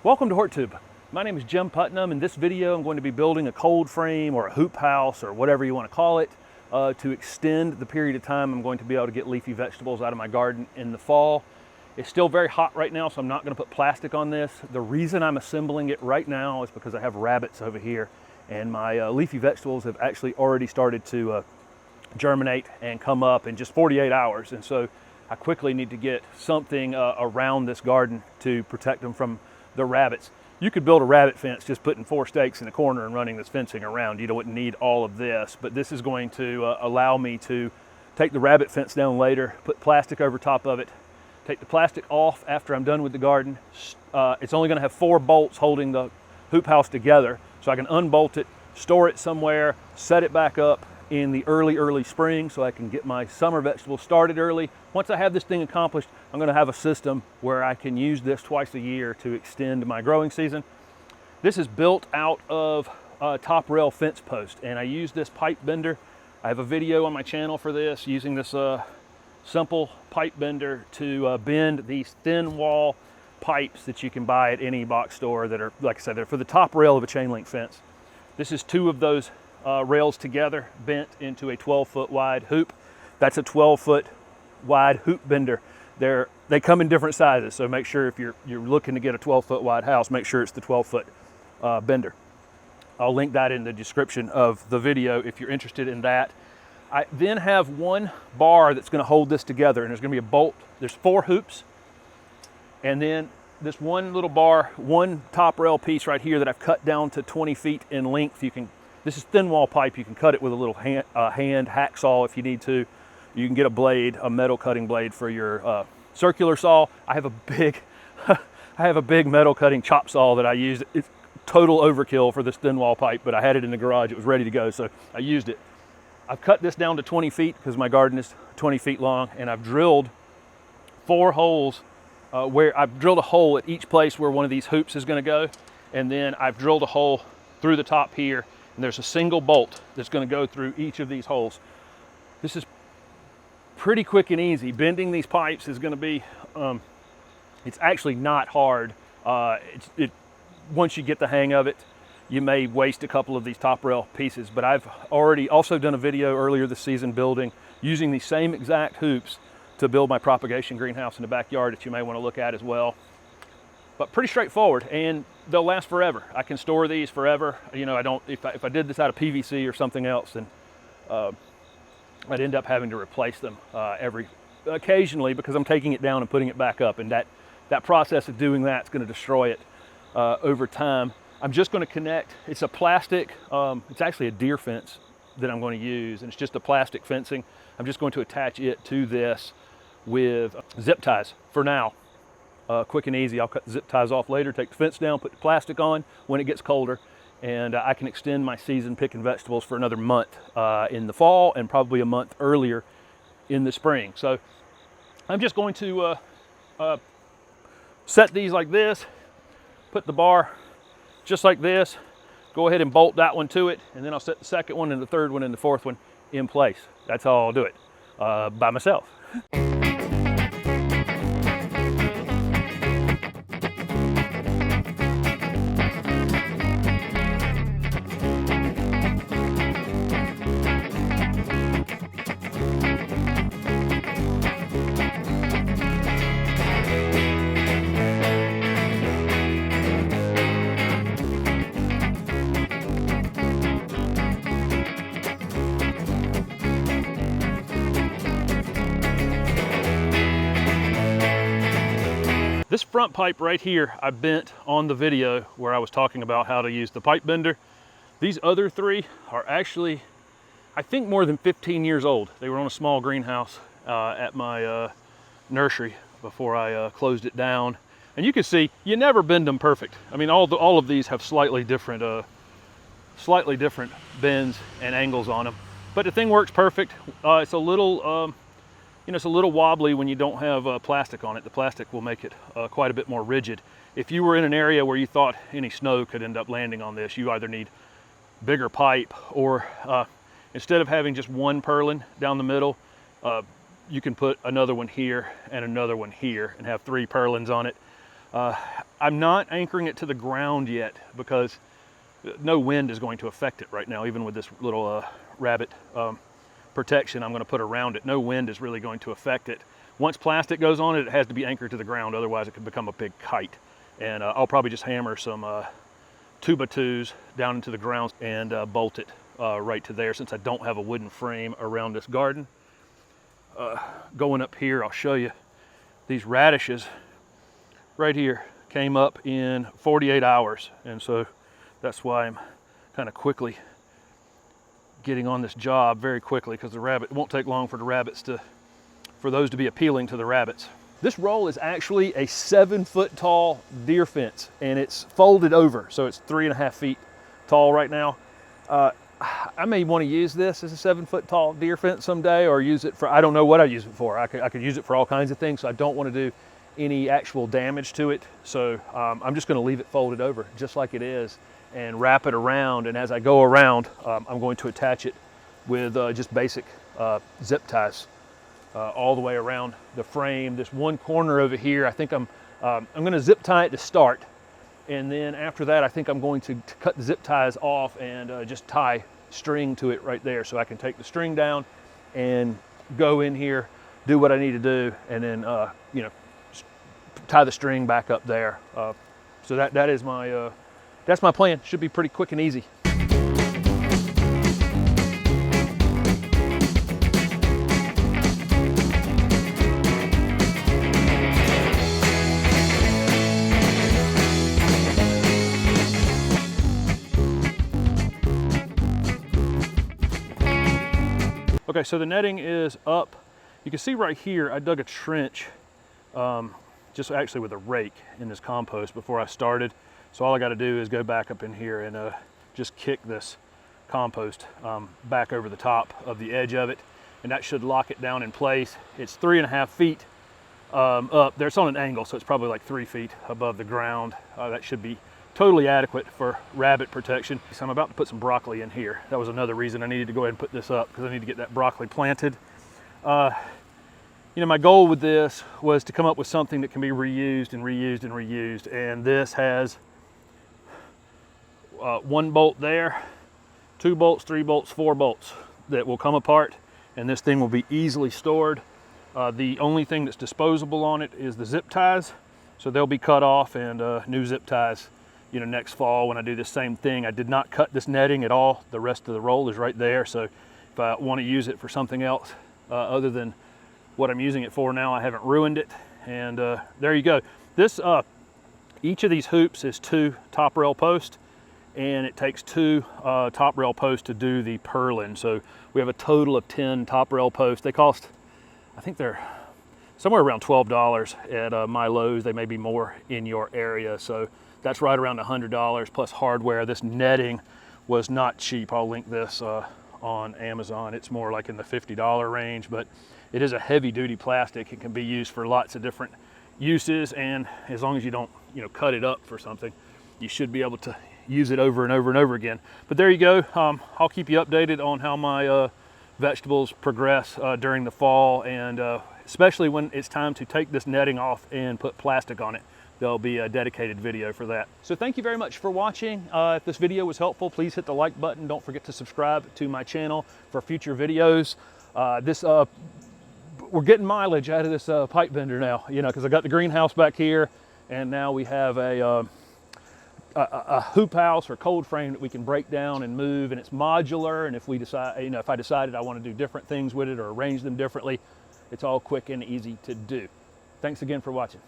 Welcome to HortTube. My name is Jim Putnam. In this video I'm going to be building a cold frame or a hoop house or whatever you want to call it to extend the period of time I'm going to be able to get leafy vegetables out of my garden in the fall. It's still very hot right now, so I'm not going to put plastic on this. The reason I'm assembling it right now is because I have rabbits over here and my leafy vegetables have actually already started to germinate and come up in just 48 hours. And so I quickly need to get something around this garden to protect them from the rabbits. You could build a rabbit fence just putting 4 stakes in the corner and running this fencing around. You wouldn't need all of this, but this is going to allow me to take the rabbit fence down later, put plastic over top of it, take the plastic off after I'm done with the garden. It's only going to have 4 bolts holding the hoop house together, so I can unbolt it, store it somewhere, set it back up in the early spring so I can get my summer vegetables started early. Once I have this thing accomplished, I'm going to have a system where I can use this twice a year to extend my growing season. This is built out of top rail fence post, and I use this pipe bender. I have a video on my channel for this, using this simple pipe bender to bend these thin wall pipes that you can buy at any box store that are, like I said, they're for the top rail of a chain link fence. This is 2 of those rails together bent into a 12-foot wide hoop. That's a 12-foot wide hoop bender. They come in different sizes, so make sure if you're looking to get a 12-foot wide house, make sure it's the 12-foot bender. I'll link that in the description of the video if you're interested in that. I then have 1 bar that's going to hold this together, and there's going to be a bolt. There's 4 hoops, and then this 1 little bar, 1 top rail piece right here that I've cut down to 20 feet in length. This is thin wall pipe. You can cut it with a little hand hacksaw if you need to. You can get a blade, a metal cutting blade for your circular saw. I have a big metal cutting chop saw that I use. It's total overkill for this thin wall pipe, but I had it in the garage. It was ready to go, so I used it. I've cut this down to 20 feet because my garden is 20 feet long, and I've drilled 4 holes where I've drilled a hole at each place where one of these hoops is going to go, and then I've drilled a hole through the top here, and there's a single bolt that's going to go through each of these holes. This is pretty quick and easy. Bending these pipes is going to be, it's actually not hard. Once you get the hang of it, you may waste a couple of these top rail pieces, but I've already also done a video earlier this season using these same exact hoops to build my propagation greenhouse in the backyard that you may want to look at as well. But pretty straightforward, and they'll last forever. I can store these forever. If I did this out of PVC or something else, then I'd end up having to replace them occasionally because I'm taking it down and putting it back up, and that process of doing that is going to destroy it over time. I'm just going to connect. It's a plastic. It's actually a deer fence that I'm going to use, and it's just a plastic fencing. I'm just going to attach it to this with zip ties for now. Quick and easy. I'll cut the zip ties off later, take the fence down, put the plastic on when it gets colder, and I can extend my season picking vegetables for another month in the fall and probably a month earlier in the spring. So I'm just going to set these like this, put the bar just like this, go ahead and bolt that one to it, and then I'll set the second one and the third one and the fourth one in place. That's how I'll do it by myself. This front pipe right here, I bent on the video where I was talking about how to use the pipe bender. These other 3 are actually, I think, more than 15 years old. They were on a small greenhouse at my nursery before I closed it down. And you can see, you never bend them perfect. I mean, all of these have slightly different bends and angles on them. But the thing works perfect. It's a little, it's a little wobbly when you don't have plastic on it. The plastic will make it quite a bit more rigid. If you were in an area where you thought any snow could end up landing on this, you either need bigger pipe or instead of having just 1 purlin down the middle, you can put another one here and another one here and have 3 purlins on it. I'm not anchoring it to the ground yet because no wind is going to affect it right now. Even with this little rabbit protection I'm going to put around it, no wind is really going to affect it. Once plastic goes on it, it has to be anchored to the ground, otherwise it could become a big kite. And I'll probably just hammer some 2x2s down into the ground and bolt it right to there, since I don't have a wooden frame around this garden. Going up here, I'll show you these radishes right here came up in 48 hours, and so that's why I'm kind of quickly getting on this job very quickly, because it won't take long for those to be appealing to the rabbits. This roll is actually a 7-foot tall deer fence, and it's folded over, so it's 3.5 feet tall right now. I may want to use this as a 7-foot tall deer fence someday, or use it for, I don't know what I use it for. I could use it for all kinds of things, so I don't want to do any actual damage to it. So I'm just going to leave it folded over just like it is and wrap it around. And as I go around, I'm going to attach it with just basic zip ties all the way around the frame. This one corner over here, I think I'm going to zip tie it to start. And then after that, I think I'm going to cut the zip ties off and just tie string to it right there, so I can take the string down and go in here, do what I need to do, and then you know, tie the string back up there. So that is my that's my plan. Should be pretty quick and easy. Okay, so the netting is up. You can see right here, I dug a trench just actually with a rake in this compost before I started. So all I got to do is go back up in here and just kick this compost back over the top of the edge of it, and that should lock it down in place. It's 3.5 feet up there. It's on an angle, so it's probably like 3 feet above the ground. That should be totally adequate for rabbit protection. So I'm about to put some broccoli in here. That was another reason I needed to go ahead and put this up, because I need to get that broccoli planted. You know, my goal with this was to come up with something that can be reused and reused and reused. And this has 1 bolt there, 2 bolts, 3 bolts, 4 bolts that will come apart, and this thing will be easily stored. The only thing that's disposable on it is the zip ties. So they'll be cut off, and new zip ties, you know, next fall when I do the same thing. I did not cut this netting at all. The rest of the roll is right there. So if I want to use it for something else other than what I'm using it for now, I haven't ruined it. And there you go. This each of these hoops is 2 top rail posts, and it takes 2 top rail posts to do the purlin. So we have a total of 10 top rail posts. They cost, I think they're somewhere around $12 at my Lowe's. They may be more in your area. So that's right around $100 plus hardware. This netting was not cheap. I'll link this on Amazon. It's more like in the $50 range, but it is a heavy duty plastic. It can be used for lots of different uses, and as long as you don't, you know, cut it up for something, you should be able to use it over and over and over again. But there you go. I'll keep you updated on how my vegetables progress during the fall, and especially when it's time to take this netting off and put plastic on it. There'll be a dedicated video for that. So thank you very much for watching. If this video was helpful, please hit the like button. Don't forget to subscribe to my channel for future videos. We're getting mileage out of this pipe bender now, you know, because I got the greenhouse back here, and now we have a hoop house or cold frame that we can break down and move, and it's modular. And if we decide, you know, if I decided I want to do different things with it or arrange them differently, it's all quick and easy to do. Thanks again for watching.